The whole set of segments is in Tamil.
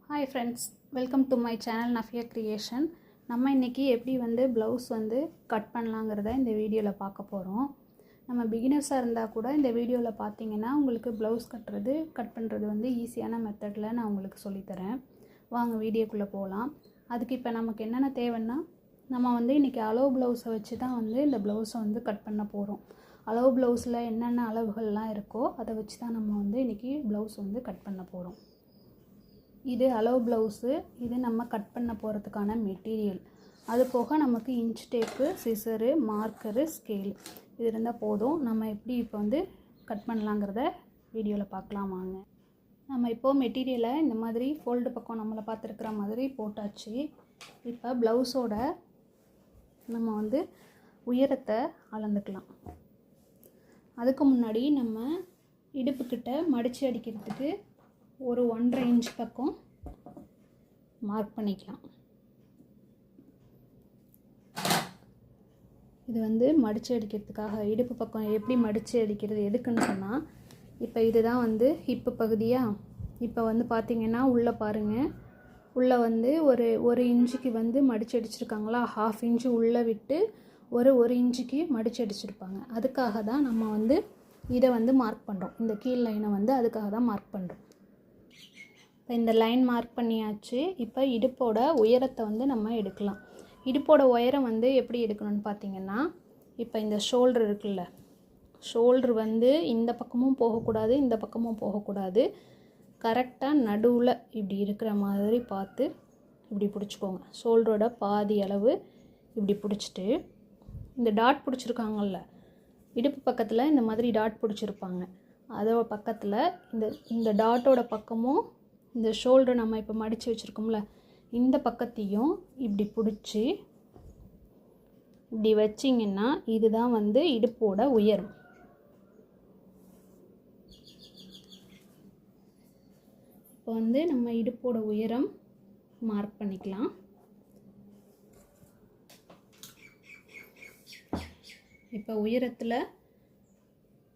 Hi friends, welcome to my channel Nafia creation. நம்ம இன்றைக்கி எப்படி ப்ளவுஸ் கட் பண்ணலாங்கிறத இந்த வீடியோவில் பார்க்க போகிறோம். நம்ம பிகினர்ஸாக இருந்தால் கூட இந்த வீடியோவில் பார்த்தீங்கன்னா உங்களுக்கு ப்ளவுஸ் கட் பண்ணுறது ஈஸியான மெத்தடில் நான் உங்களுக்கு சொல்லித்தரேன். வாங்க வீடியோக்குள்ளே போகலாம். அதுக்கு இப்போ நமக்கு என்னென்ன தேவைன்னா, நம்ம இன்றைக்கி அளவு ப்ளவுஸை வச்சு தான் இந்த ப்ளவுஸை கட் பண்ண போகிறோம். அளவு ப்ளவுஸில் என்னென்ன அளவுகள்லாம் இருக்கோ அதை வச்சு தான் நம்ம இன்றைக்கி ப்ளவுஸ் கட் பண்ண போகிறோம். இது அளவு ப்ளவுஸு. இது நம்ம கட் பண்ண போகிறதுக்கான மெட்டீரியல். அது போக நமக்கு inch tape, scissor, marker, scale இது இருந்தால் போதும். நம்ம எப்படி இப்போ கட் பண்ணலாங்கிறத வீடியோவில் பார்க்கலாம் வாங்க. நம்ம இப்போது மெட்டீரியலை இந்த மாதிரி ஃபோல்டு பக்கம் நம்மளை பார்த்துருக்குற மாதிரி போட்டாச்சு. இப்போ ப்ளவுஸோட நம்ம உயரத்தை அளந்துக்கலாம். அதுக்கு முன்னாடி நம்ம இடுப்புக்கிட்ட மடித்து அடிக்கிறதுக்கு ஒரு 1.5 இன்ச் பக்கம் மார்க் பண்ணிக்கலாம். இது மடித்து அடிக்கிறதுக்காக இடுப்பு பக்கம் எப்படி மடித்து அடிக்கிறது எதுக்குன்னு சொன்னால், இப்போ இதுதான் ஹிப்பு பகுதியாக. இப்போ பார்த்திங்கன்னா உள்ளே பாருங்கள், உள்ளே ஒரு இன்ச்சுக்கு மடித்து அடிச்சிருக்காங்களா, 1/2 இன்ச்சு உள்ளே விட்டு ஒரு இன்ச்சுக்கு மடித்து அடிச்சிருப்பாங்க. அதுக்காக தான் நம்ம இதை மார்க் பண்ணுறோம். இந்த கீழ் லைனை அதுக்காக தான் மார்க் பண்ணுறோம். இப்போ இந்த லைன் மார்க் பண்ணியாச்சு. இப்போ இடுப்போட உயரத்தை நம்ம எடுக்கலாம். இடுப்போட உயரம் எப்படி எடுக்கணும்னு பார்த்தீங்கன்னா, இப்போ இந்த ஷோல்டர் இருக்குல்ல, ஷோல்டர் இந்த பக்கமும் போகக்கூடாது, இந்த பக்கமும் போகக்கூடாது. கரெக்டாக நடுவில் இப்படி இருக்கிற மாதிரி பார்த்து இப்படி பிடிச்சிக்கோங்க. ஷோல்டரோட பாதி அளவு இப்படி பிடிச்சிட்டு, இந்த டாட் பிடிச்சிருக்காங்கல்ல இடுப்பு பக்கத்தில், இந்த மாதிரி டாட் பிடிச்சிருப்பாங்க. அதோட பக்கத்தில் இந்த டாட்டோட பக்கமும் இந்த ஷோல்டர் நம்ம இப்போ மடித்து வச்சுருக்கோம்ல, இந்த பக்கத்தையும் இப்படி பிடிச்சி இப்படி வச்சிங்கன்னா இதுதான் இடுப்போட உயரம். இப்போ நம்ம இடுப்போட உயரம் மார்க் பண்ணிக்கலாம். இப்போ உயரத்தில்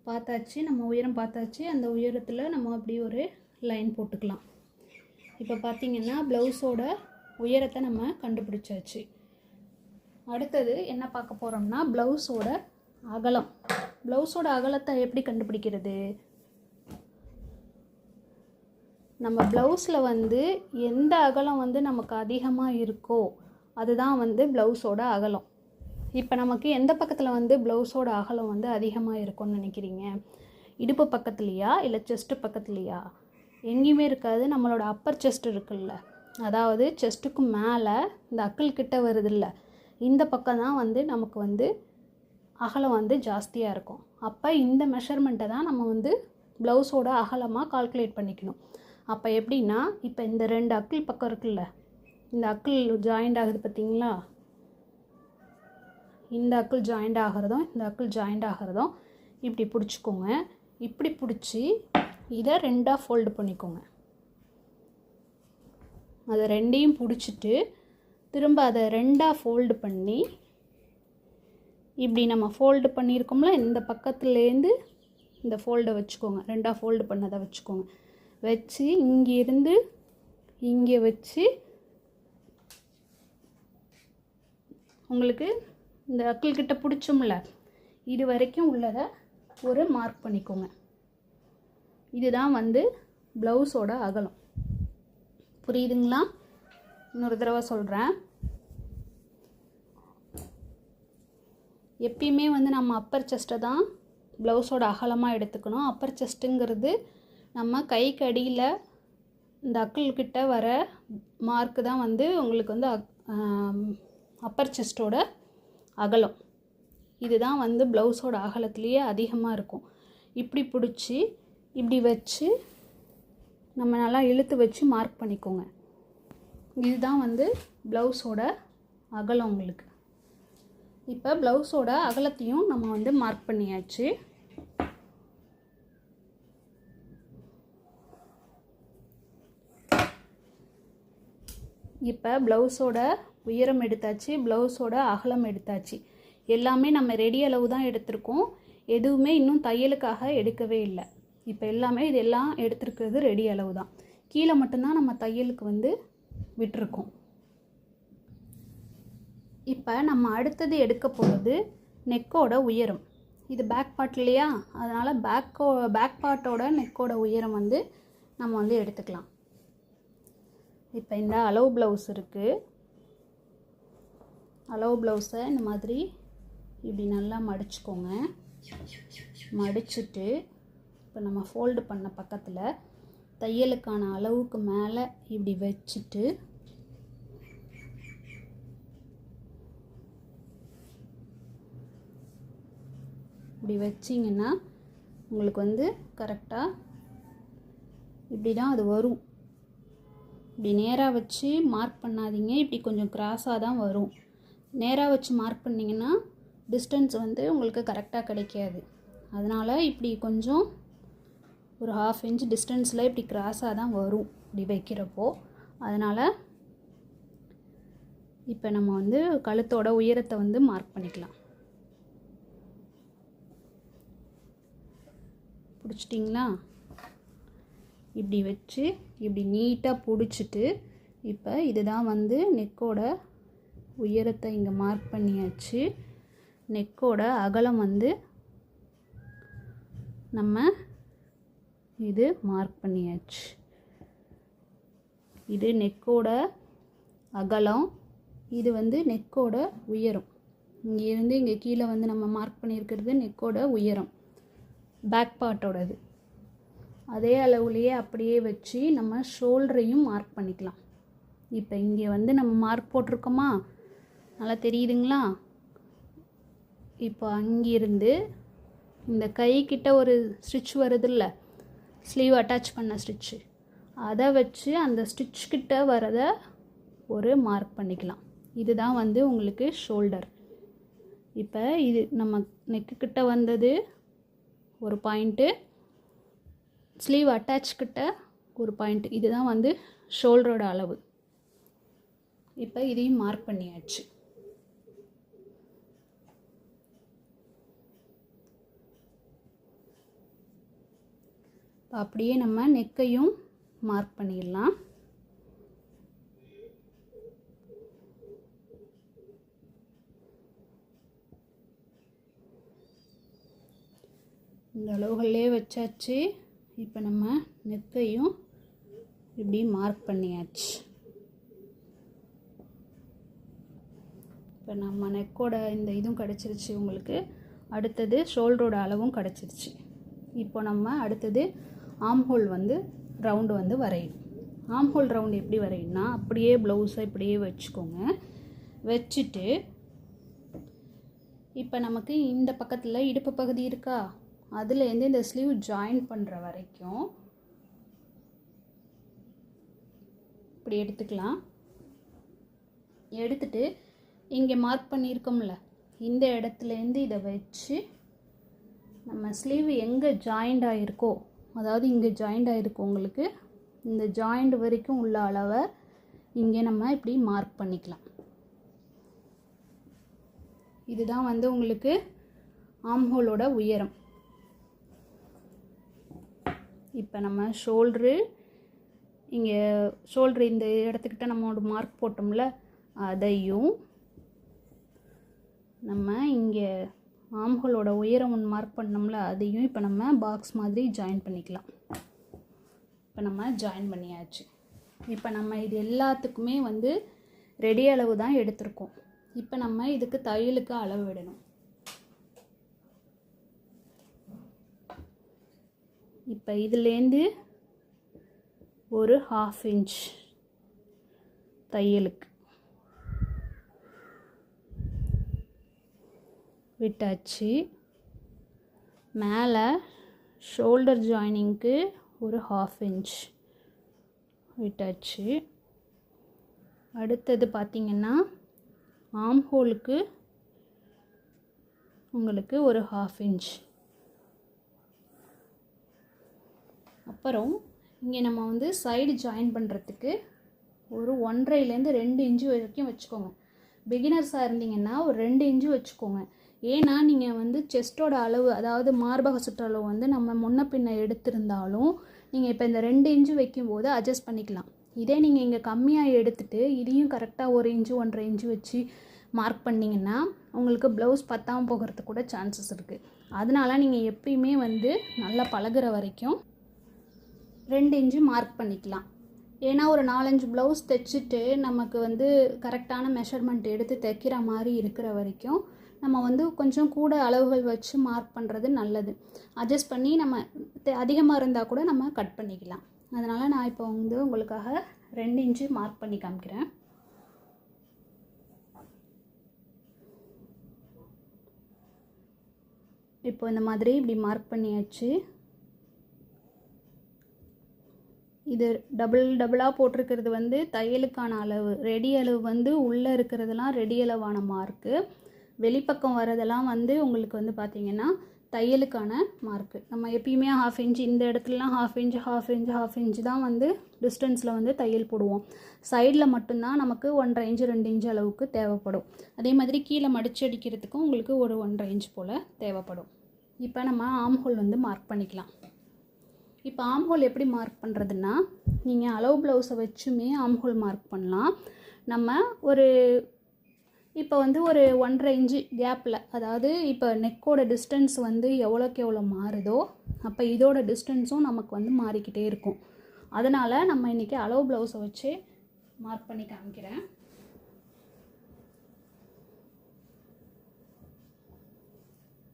பார்த்தாச்சு, நம்ம உயரம் பார்த்தாச்சு. அந்த உயரத்தில் நம்ம அப்படி ஒரு லைன் போட்டுக்கலாம். இப்போ பார்த்திங்கன்னா ப்ளவுஸோட உயரத்தை நம்ம கண்டுபிடிச்சாச்சு. அடுத்தது என்ன பார்க்க போகிறோம்னா, ப்ளவுஸோட அகலம். ப்ளவுஸோட அகலத்தை எப்படி கண்டுபிடிக்கிறது? நம்ம ப்ளவுஸில் எந்த அகலம் நமக்கு அதிகமாக இருக்கோ அதுதான் ப்ளவுஸோட அகலம். இப்போ நமக்கு எந்த பக்கத்தில் ப்ளவுஸோட அகலம் அதிகமாக இருக்கும்னு நினைக்கிறீங்க? இடுப்பு பக்கத்துலையா இல்லை செஸ்ட்டு பக்கத்துலையா? எங்கேயுமே இருக்காது. நம்மளோட அப்பர் செஸ்ட் இருக்குல்ல, அதாவது செஸ்ட்டுக்கு மேலே இந்த அக்கிள் கிட்ட வருதில்ல, இந்த பக்கம் தான் நமக்கு அகலம் ஜாஸ்தியாக இருக்கும். அப்போ இந்த மெஷர்மெண்ட்டை தான் நம்ம ப்ளவுஸோட அகலமாக கால்குலேட் பண்ணிக்கணும். அப்போ எப்படின்னா, இப்போ இந்த 2 அக்கிள் பக்கம் இருக்குல்ல, இந்த அக்கிள் ஜாயிண்ட் ஆகுது பார்த்திங்களா, இந்த அக்கிள் ஜாயிண்ட் ஆகிறதும் இந்த அக்கிள் ஜாயிண்ட் ஆகிறதும் இப்படி பிடிச்சிக்கோங்க. இப்படி பிடிச்சி இதை 2ஆக ஃபோல்டு பண்ணிக்கோங்க. அதை 2ஐயும் பிடிச்சிட்டு திரும்ப அதை 2ஆக ஃபோல்டு பண்ணி இப்படி நம்ம ஃபோல்டு பண்ணியிருக்கோம்ல, இந்த பக்கத்துலேருந்து இந்த ஃபோல்டை வச்சுக்கோங்க. 2ஆக ஃபோல்டு பண்ணதை வச்சுக்கோங்க. வச்சு இங்கேருந்து இங்கே வச்சு உங்களுக்கு இந்த அக்கிள் கிட்ட பிடிச்சோம்ல, இது வரைக்கும் உள்ளதை ஒரு மார்க் பண்ணிக்கோங்க. இதுதான் ப்ளவுஸோட அகலம். புரியுதுங்களா? இன்னொரு தடவை சொல்கிறேன். எப்பயுமே நம்ம அப்பர் செஸ்ட்டை தான் ப்ளவுஸோட அகலமாக எடுத்துக்கணும். அப்பர் செஸ்ட்டுங்கிறது நம்ம கைக்கு அடியில் இந்த அக்கிள் கிட்ட வர மார்க்கு தான் உங்களுக்கு அப்பர் செஸ்ட்டோட அகலம். இதுதான் ப்ளவுஸோட அகலத்துலேயே அதிகமாக இருக்கும். இப்படி பிடிச்சி இப்படி வச்சு நம்ம நல்லா இழுத்து வச்சு மார்க் பண்ணிக்கோங்க. இதுதான் ப்ளவுஸோட அகலம் உங்களுக்கு. இப்போ ப்ளவுஸோட அகலத்தையும் நம்ம மார்க் பண்ணியாச்சு. இப்போ ப்ளவுஸோட உயரம் எடுத்தாச்சு, ப்ளவுஸோட அகலம் எடுத்தாச்சு. எல்லாமே நம்ம ரெடி அளவு தான் எடுத்திருக்கோம். எதுவுமே இன்னும் தையலுக்காக எடுக்கவே இல்லை. இப்போ எல்லாமே இதெல்லாம் எடுத்துருக்கிறது ரெடி அளவு தான். கீழே மட்டும்தான் நம்ம தையலுக்கு வந்து விட்டுருக்கோம். இப்போ நம்ம அடுத்தது எடுக்க போகிறது நெக்கோட உயரம். இது பேக் பார்ட் இல்லையா, அதனால் பேக் பார்ட்டோட நெக்கோட உயரம் வந்து நம்ம வந்து எடுத்துக்கலாம். இப்போ இந்த அளவு ப்ளவுஸ் இருக்குது. அளவு ப்ளவுஸை இந்த மாதிரி இப்படி நல்லா மடிச்சுக்கோங்க. மடிச்சுட்டு இப்போ நம்ம ஃபோல்டு பண்ண பக்கத்தில் தையலுக்கான அளவுக்கு மேலே இப்படி வச்சுட்டு இப்படி வச்சிங்கன்னா உங்களுக்கு வந்து கரெக்டாக இப்படி தான் அது வரும். இப்படி நேராக வச்சு மார்க் பண்ணாதீங்க, இப்படி கொஞ்சம் கிராஸாக தான் வரும். நேராக வச்சு மார்க் பண்ணிங்கன்னா டிஸ்டன்ஸ் வந்து உங்களுக்கு கரெக்டாக கிடைக்காது. அதனால் இப்படி கொஞ்சம் ஒரு 1/2 இன்ச் டிஸ்டன்ஸில் இப்படி கிராஸாக தான் வரும் இப்படி வைக்கிறப்போ. அதனால் இப்போ நம்ம வந்து கழுத்தோட உயரத்தை வந்து மார்க் பண்ணிக்கலாம். பிடிச்சிட்டிங்களா? இப்படி வச்சு இப்படி நீட்டாக பிடிச்சிட்டு இப்போ இதுதான் வந்து நெக்கோட உயரத்தை இங்கே மார்க் பண்ணியாச்சு. நெக்கோட அகலம் வந்து நம்ம இது மார்க் பண்ணியாச்சு. இது நெக்கோட அகலம், இது வந்து நெக்கோட உயரம். இங்கேருந்து இங்கே கீழே வந்து நம்ம மார்க் பண்ணியிருக்கிறது நெக்கோட உயரம், பேக் பார்ட்டோடது. அதே அளவுலேயே அப்படியே வச்சு நம்ம ஷோல்டரையும் மார்க் பண்ணிக்கலாம். இப்போ இங்கே வந்து நம்ம மார்க் போட்டிருக்கோமா, நல்லா தெரியுதுங்களா? இப்போ அங்கிருந்து இந்த கைக்கிட்ட ஒரு ஸ்டிச் வருதில்ல, ஸ்லீவ் அட்டாச் பண்ண ஸ்டிச்சு, அதை வச்சு அந்த ஸ்டிச் கிட்ட வரதை ஒரு மார்க் பண்ணிக்கலாம். இதுதான் வந்து உங்களுக்கு ஷோல்டர். இப்போ இது நம்ம நெக்கு கிட்ட வந்தது ஒரு பாயிண்ட்டு, ஸ்லீவ் அட்டாச் கிட்ட ஒரு பாயிண்ட், இதுதான் வந்து ஷோல்டரோட அளவு. இப்போ இதையும் மார்க் பண்ணியாச்சு. அப்படியே நம்ம நெக்கையும் மார்க் பண்ணிடலாம். இந்த அளவுகளே வச்சாச்சு. இப்போ நம்ம நெக்கையும் இப்படி மார்க் பண்ணியாச்சு. இப்போ நம்ம நெக்கோட இந்த இதுவும் கிடச்சிருச்சு உங்களுக்கு. அடுத்தது ஷோல்டரோட அளவும் கிடச்சிருச்சு. இப்போ நம்ம அடுத்தது ஆம்ஹோல் வந்து ரவுண்டு வந்து வரையணும். ஆம்ஹோல் ரவுண்டு எப்படி வரையணும்னா, அப்படியே ப்ளவுஸை இப்படியே வச்சுக்கோங்க. வச்சுட்டு இப்போ நமக்கு இந்த பக்கத்தில் இடுப்பு பகுதி இருக்கா, அதுலேருந்து இந்த ஸ்லீவ் ஜாயின் பண்ணுற வரைக்கும் இப்படி எடுத்துக்கலாம். எடுத்துட்டு இங்கே மார்க் பண்ணியிருக்கோம்ல, இந்த இடத்துலேருந்து இதை வச்சு நம்ம ஸ்லீவ் எங்கே ஜாயிண்ட் ஆகிருக்கோ, அதாவது இங்கே ஜாயிண்ட் ஆகிருக்கோ உங்களுக்கு, இந்த ஜாயிண்ட் வரைக்கும் உள்ள அளவை இங்கே நம்ம இப்படி மார்க் பண்ணிக்கலாம். இதுதான் வந்து உங்களுக்கு ஆம்ஹோலோட உயரம். இப்போ நம்ம ஷோல்ட்ரு, இங்கே ஷோல்ட்ரு இந்த இடத்துக்கிட்ட நம்ம ஒரு மார்க் போட்டோம்ல, அதையும் நம்ம இங்கே ஆம்ஹோலோட உயரம் ஒன்று மார்க் பண்ணோம்ல, அதையும் இப்போ நம்ம பாக்ஸ் மாதிரி ஜாயின் பண்ணிக்கலாம். இப்போ நம்ம ஜாயின் பண்ணியாச்சு. இப்போ நம்ம இது எல்லாத்துக்குமே வந்து ரெடி அளவு தான் எடுத்திருக்கோம். இப்போ நம்ம இதுக்கு தையலுக்கு அளவு விடணும். இப்போ இதுலேருந்து ஒரு 1/2 இன்ச் தையலுக்கு விட்டாச்சு. மேலே ஷோல்டர் ஜாயினிங்க்கு ஒரு 1/2 இன்ச் விட்டாச்சு. அடுத்தது பார்த்திங்கன்னா ஆம்ஹோலுக்கு உங்களுக்கு ஒரு 1/2 இன்ச். அப்புறம் இங்கே நம்ம வந்து சைடு ஜாயின் பண்ணுறதுக்கு ஒரு 1.5லேருந்து 2 இன்ச்சு வரைக்கும் வச்சுக்கோங்க. பிகினர்ஸாக இருந்தீங்கன்னா ஒரு 2 இன்ச்சு வச்சுக்கோங்க. ஏன்னா நீங்கள் வந்து செஸ்ட்டோட அளவு, அதாவது மார்பக சுற்றளவு வந்து நம்ம முன்ன பின்ன எடுத்திருந்தாலும் நீங்கள் இப்போ இந்த 2 இன்ச்சு வைக்கும்போது அட்ஜஸ்ட் பண்ணிக்கலாம். இதே நீங்கள் இங்கே கம்மியாக எடுத்துகிட்டு இதையும் கரெக்டாக 1 இன்ச்சு 1.5 இன்ச்சு வச்சு மார்க் பண்ணிங்கன்னா உங்களுக்கு ப்ளவுஸ் பத்தாமல் போகிறதுக்கு கூட சான்சஸ் இருக்குது. அதனால நீங்கள் எப்பயுமே வந்து நல்லா பழகுற வரைக்கும் 2 இன்ச்சு மார்க் பண்ணிக்கலாம். ஏன்னா ஒரு 4-5 ப்ளவுஸ் தைச்சிட்டு நமக்கு வந்து கரெக்டான மெஷர்மெண்ட் எடுத்து தைக்கிற மாதிரி இருக்கிற வரைக்கும் நம்ம வந்து கொஞ்சம் கூட அளவுகள் வச்சு மார்க் பண்ணுறது நல்லது. அட்ஜஸ்ட் பண்ணி நம்ம அதிகமாக இருந்தால் கூட நம்ம கட் பண்ணிக்கலாம். அதனால் நான் இப்போ வந்து உங்களுக்காக 2 இன்ச்சு மார்க் பண்ணி காமிக்கிறேன். இப்போ இந்த மாதிரி இப்படி மார்க் பண்ணியாச்சு. இது டபுளாக போட்டிருக்கிறது வந்து தையலுக்கான அளவு. ரெடி அளவு வந்து உள்ளே இருக்கிறதெல்லாம் ரெடி அளவான மார்க்கு. வெளிப்பக்கம் வரதெல்லாம் வந்து உங்களுக்கு வந்து பார்த்திங்கன்னா தையலுக்கான மார்க்கு. நம்ம எப்பயுமே 1/2 இன்ச்சு இந்த இடத்துலலாம் 1/2 இன்ச்சு தான் வந்து டிஸ்டன்ஸில் வந்து தையல் போடுவோம். சைடில் மட்டும்தான் நமக்கு 1.5 இன்ச்சு 2 இன்ச்சு அளவுக்கு தேவைப்படும். அதே மாதிரி கீழே மடிச்சு அடிக்கிறதுக்கும் உங்களுக்கு ஒரு 1.5 இன்ச்சு போல் தேவைப்படும். இப்போ நம்ம ஆம் ஹோல் வந்து மார்க் பண்ணிக்கலாம். இப்போ ஆம் ஹோல் எப்படி மார்க் பண்ணுறதுன்னா, நீங்கள் அளவு ப்ளவுஸை வச்சுமே ஆம் ஹோல் மார்க் பண்ணலாம். நம்ம இப்போ வந்து ஒரு 1.5 இன்ச்சு கேப்பில், அதாவது இப்போ நெக்கோட டிஸ்டன்ஸ் வந்து எவ்வளோக்கு எவ்வளோ மாறுதோ அப்போ இதோட டிஸ்டன்ஸும் நமக்கு வந்து மாறிக்கிட்டே இருக்கும். அதனால் நம்ம இன்றைக்கி அளவு ப்ளவுஸை வச்சு மார்க் பண்ணி காமிக்கிறேன்.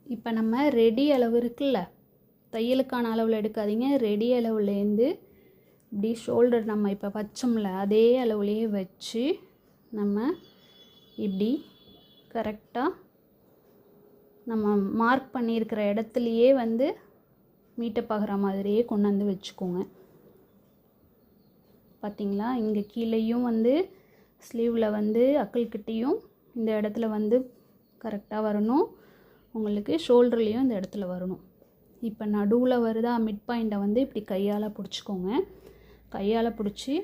இப்போ நம்ம ரெடி அளவு இருக்குல்ல, தையலுக்கான அளவில் எடுக்காதீங்க. ரெடி அளவுலேருந்து இப்படி ஷோல்டர் நம்ம இப்போ வச்சோம்ல அதே அளவுலேயே வச்சு நம்ம இப்படி கரெக்டாக நம்ம மார்க் பண்ணியிருக்கிற இடத்துலையே வந்து மீட்டப் ஆகிற மாதிரியே கொண்டாந்து வச்சுக்கோங்க. பார்த்திங்களா, இங்கே கீழேயும் வந்து ஸ்லீவில் வந்து அக்கல்கிட்டையும் இந்த இடத்துல வந்து கரெக்டாக வரணும். உங்களுக்கு ஷோல்டர்லேயும் இந்த இடத்துல வரணும். இப்போ நடுவில் வருதா, மிட் பாயிண்ட்டை வந்து இப்படி கையால் பிடிச்சிக்கோங்க. கையால் பிடிச்சி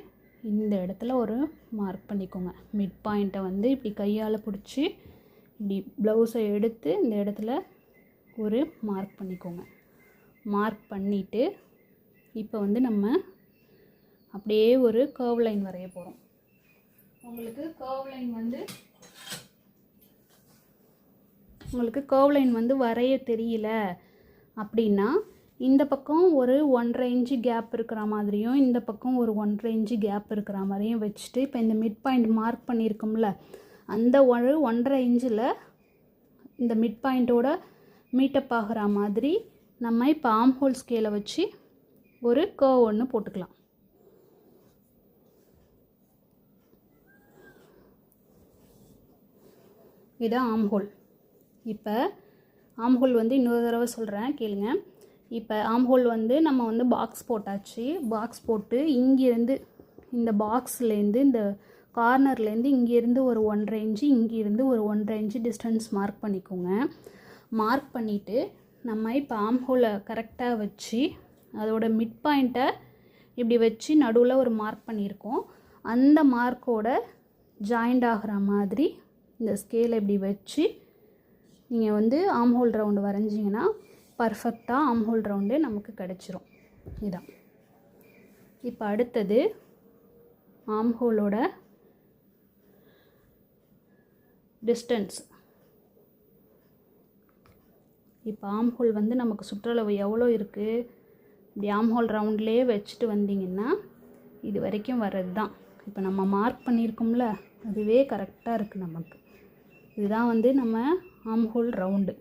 இந்த இடத்துல ஒரு மார்க் பண்ணிக்கோங்க. மிட் பாயிண்ட்டை வந்து இப்படி கையால் பிடிச்சி இப்படி ப்ளவுஸை எடுத்து இந்த இடத்துல ஒரு மார்க் பண்ணிக்கோங்க. மார்க் பண்ணிவிட்டு இப்போ வந்து நம்ம அப்படியே ஒரு கர்வ் லைன் வரைய போகிறோம். உங்களுக்கு கர்வ் லைன் வந்து வரைய தெரியல அப்படின்னா இந்த பக்கம் ஒரு 1.5 இன்ச்சு கேப் இருக்கிற மாதிரியும் இந்த பக்கம் ஒரு 1.5 இன்ச்சு கேப் இருக்கிற மாதிரியும் வச்சுட்டு இப்போ இந்த மிட் பாயிண்ட் மார்க் பண்ணியிருக்கோம்ல அந்த 1.5 இன்ச்சில் இந்த மிட் பாயிண்ட்டோட மீட்டப் ஆகிற மாதிரி நம்ம இப்போ ஆம் ஹோல் ஸ்கேலை வச்சு ஒரு கர்வ் ஒன்று போட்டுக்கலாம். இதுதான் ஆம் ஹோல். இப்போ ஆம் ஹோல் வந்து இன்னொரு தடவை சொல்கிறேன் கேளுங்க. இப்போ ஆம் ஹோல் வந்து நம்ம வந்து பாக்ஸ் போட்டாச்சு. பாக்ஸ் போட்டு இங்கேருந்து இந்த பாக்ஸ்லேருந்து இந்த கார்னர்லேருந்து இங்கேருந்து ஒரு 1.5 இன்ச்சு இங்கேருந்து ஒரு 1.5 இன்ச்சு டிஸ்டன்ஸ் மார்க் பண்ணிக்கோங்க. மார்க் பண்ணிவிட்டு நம்ம இப்போ ஆம் ஹோலை கரெக்டாக வச்சு அதோட மிட் பாயிண்ட்டை இப்படி வச்சு நடுவில் ஒரு மார்க் பண்ணியிருக்கோம். அந்த மார்க்கோட ஜாயிண்ட் ஆகிற மாதிரி இந்த ஸ்கேலை இப்படி வச்சு நீங்கள் வந்து ஆம் ஹோல் ரவுண்டு வரைஞ்சிங்கன்னா பர்ஃபெக்டாக ஆம் ஹோல் ரவுண்டு நமக்கு கிடச்சிரும். இதான் இப்போ அடுத்தது ஆம் ஹோலோட டிஸ்டன்ஸ். இப்போ ஆம் ஹோல் வந்து நமக்கு சுற்றளவு எவ்வளோ இருக்குது, இப்படி ஆம் ஹோல் ரவுண்ட்லேயே வச்சுட்டு வந்தீங்கன்னா இது வரைக்கும் வர்றது தான். இப்போ நம்ம மார்க் பண்ணியிருக்கோம்ல அதுவே கரெக்டாக இருக்குது நமக்கு. இதுதான் வந்து நம்ம ஆம் ஹோல் ரவுண்டு.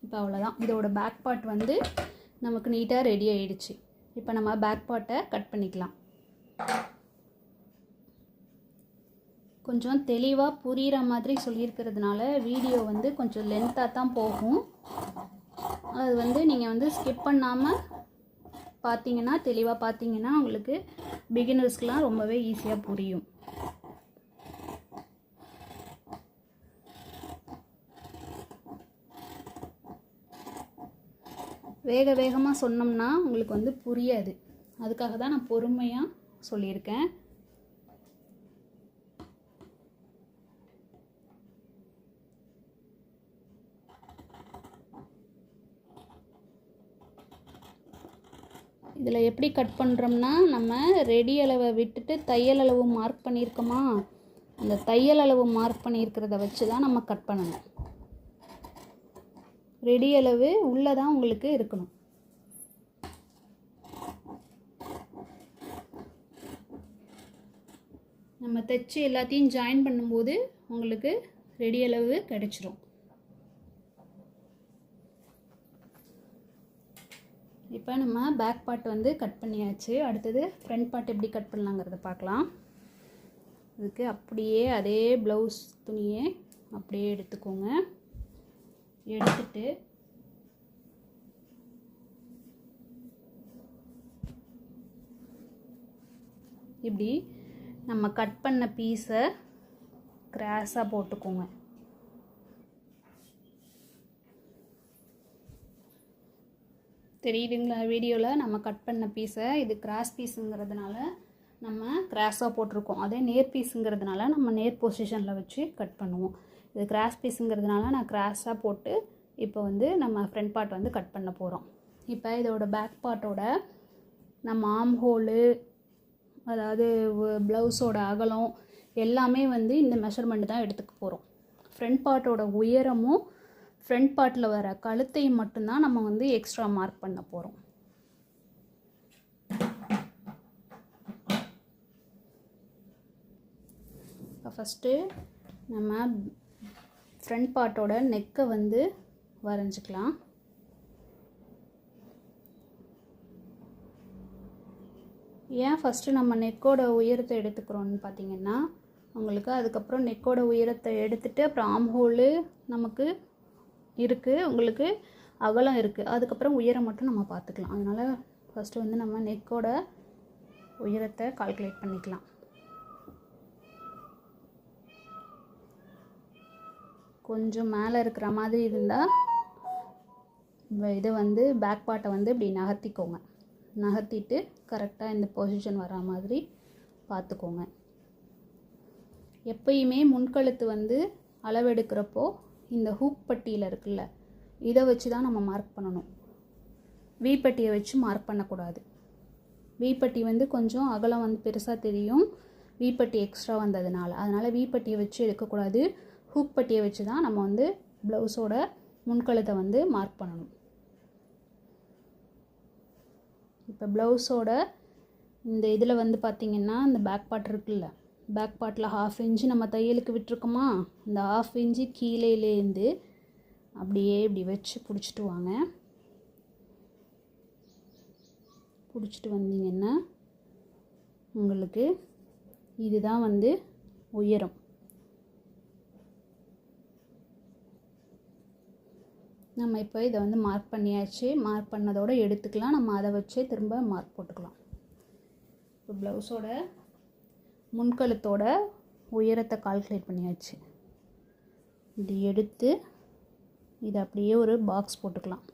இப்போ அவ்வளோதான். இதோட பேக் பார்ட் வந்து நமக்கு நீட்டாக ரெடி ஆகிடுச்சு. இப்போ நம்ம பேக் பார்ட்டை கட் பண்ணிக்கலாம். கொஞ்சம் தெளிவாக புரிகிற மாதிரி சொல்லியிருக்கிறதுனால வீடியோ வந்து கொஞ்சம் லென்த்தாக தான் போகும். அது வந்து நீங்கள் வந்து ஸ்கிப் பண்ணாமல் பார்த்தீங்கன்னா தெளிவாக பார்த்தீங்கன்னா உங்களுக்கு பிகினர்ஸ்க்கெலாம் ரொம்பவே ஈஸியாக புரியும். வேகமாக சொன்னோம்னா உங்களுக்கு வந்து புரியாது. அதுக்காக தான் நான் பொறுமையாக சொல்லியிருக்கேன். இதில் எப்படி கட் பண்ணுறோம்னா, நம்ம ரெடி அளவை விட்டுட்டு தையல் அளவு மார்க் பண்ணியிருக்கோமா, அந்த தையல் அளவு மார்க் பண்ணியிருக்கிறத வச்சு தான் நம்ம கட் பண்ணணும். ரெடி அளவு உள்ளே தான் உங்களுக்கு இருக்கணும். நம்ம தைச்சு எல்லாத்தையும் ஜாயின் பண்ணும்போது உங்களுக்கு ரெடி அளவு கிடைச்சிரும். இப்போ நம்ம பேக் பார்ட் வந்து கட் பண்ணியாச்சு. அடுத்தது ஃப்ரண்ட் பார்ட் எப்படி கட் பண்ணலாங்கிறத பார்க்கலாம். இதுக்கு அப்படியே அதே ப்ளவுஸ் துணியே அப்படியே எடுத்துக்கோங்க. எடுத்துட்டு இப்படி நம்ம கட் பண்ண பீஸை கிராஸாக போட்டுக்கோங்க. தெரியுதுங்களா வீடியோவில்? நம்ம கட் பண்ண பீஸை இது கிராஸ் பீஸுங்கிறதுனால நம்ம கிராஸாக போட்டிருக்கோம். அதே நேர் பீஸுங்கிறதுனால நம்ம நேர் பொசிஷனில் வச்சு கட் பண்ணுவோம். இது கிராஸ் பீஸுங்கிறதுனால நான் கிராஸாக போட்டு இப்போ வந்து நம்ம ஃப்ரண்ட் பார்ட் வந்து கட் பண்ண போகிறோம். இப்போ இதோட பேக் பார்ட்டோட நம்ம ஆர்ம் ஹோலு, அதாவது ப்ளவுஸோட அகலம் எல்லாமே வந்து இந்த மெஷர்மெண்ட் தான் எடுத்துக்க போகிறோம். ஃப்ரண்ட் பார்ட்டோட உயரமும் ஃப்ரண்ட் பார்ட்டில் வர கழுத்தையும் மட்டும்தான் நம்ம வந்து எக்ஸ்ட்ரா மார்க் பண்ண போகிறோம். இப்போ ஃபஸ்ட்டு நம்ம ஃப்ரண்ட் பார்ட்டோட நெக்கை வந்து வரைஞ்சிக்கலாம். ஏன் ஃபஸ்ட்டு நம்ம நெக்கோட உயரத்தை எடுத்துக்கிறோன்னு பார்த்தீங்கன்னா, உங்களுக்கு அதுக்கப்புறம் நெக்கோட உயரத்தை எடுத்துகிட்டு அப்புறம் ஆர்ம் ஹோலு நமக்கு இருக்குது, உங்களுக்கு அகலம் இருக்குது, அதுக்கப்புறம் உயரம் மட்டும் நம்ம பார்த்துக்கலாம். அதனால் ஃபஸ்ட்டு வந்து நம்ம நெக்கோட உயரத்தை கால்குலேட் பண்ணிக்கலாம். கொஞ்சம் மேலே இருக்கிற மாதிரி இருந்தால் இதை வந்து பேக் பார்ட்டை வந்து இப்படி நகர்த்திக்கோங்க. நகர்த்திட்டு கரெக்டாக இந்த பொசிஷன் வர மாதிரி பார்த்துக்கோங்க. எப்பயுமே முன்கழுத்து வந்து அளவெடுக்கிறப்போ இந்த ஹூக் பட்டியில் இருக்குல்ல, இதை வச்சு தான் நம்ம மார்க் பண்ணணும். வீப்பட்டியை வச்சு மார்க் பண்ணக்கூடாது. வீப்பட்டி வந்து கொஞ்சம் அகலம் வந்து பெருசாக தெரியும், வீப்பட்டி எக்ஸ்ட்ரா வந்ததுனால. அதனால் வீப்பட்டியை வச்சு எடுக்கக்கூடாது. ஹூக் பட்டியை வச்சு தான் நம்ம வந்து ப்ளவுஸோட முன்கழுத்தை வந்து மார்க் பண்ணணும். இப்போ ப்ளவுஸோட இந்த இதில் வந்து பார்த்திங்கன்னா, இந்த பேக் பார்ட் இருக்குல்ல, பேக் பார்ட்டில் 1/2 இன்ச்சு நம்ம தையலுக்கு விட்டுருக்கோமா, இந்த 1/2 இன்ச்சு கீழேலேருந்து அப்படியே இப்படி வச்சு பிடிச்சிட்டு வாங்க. பிடிச்சிட்டு வந்தீங்கன்னா உங்களுக்கு இதுதான் வந்து உயரம். நம்ம இப்போ இதை வந்து மார்க் பண்ணியாச்சு. மார்க் பண்ணதோடு எடுத்துக்கலாம். நம்ம அதை வச்சே திரும்ப மார்க் போட்டுக்கலாம். இப்போ ப்ளவுஸோட முன்கழுத்தோட உயரத்தை கால்குலேட் பண்ணியாச்சு. இது எடுத்து இதை அப்படியே ஒரு பாக்ஸ் போட்டுக்கலாம்.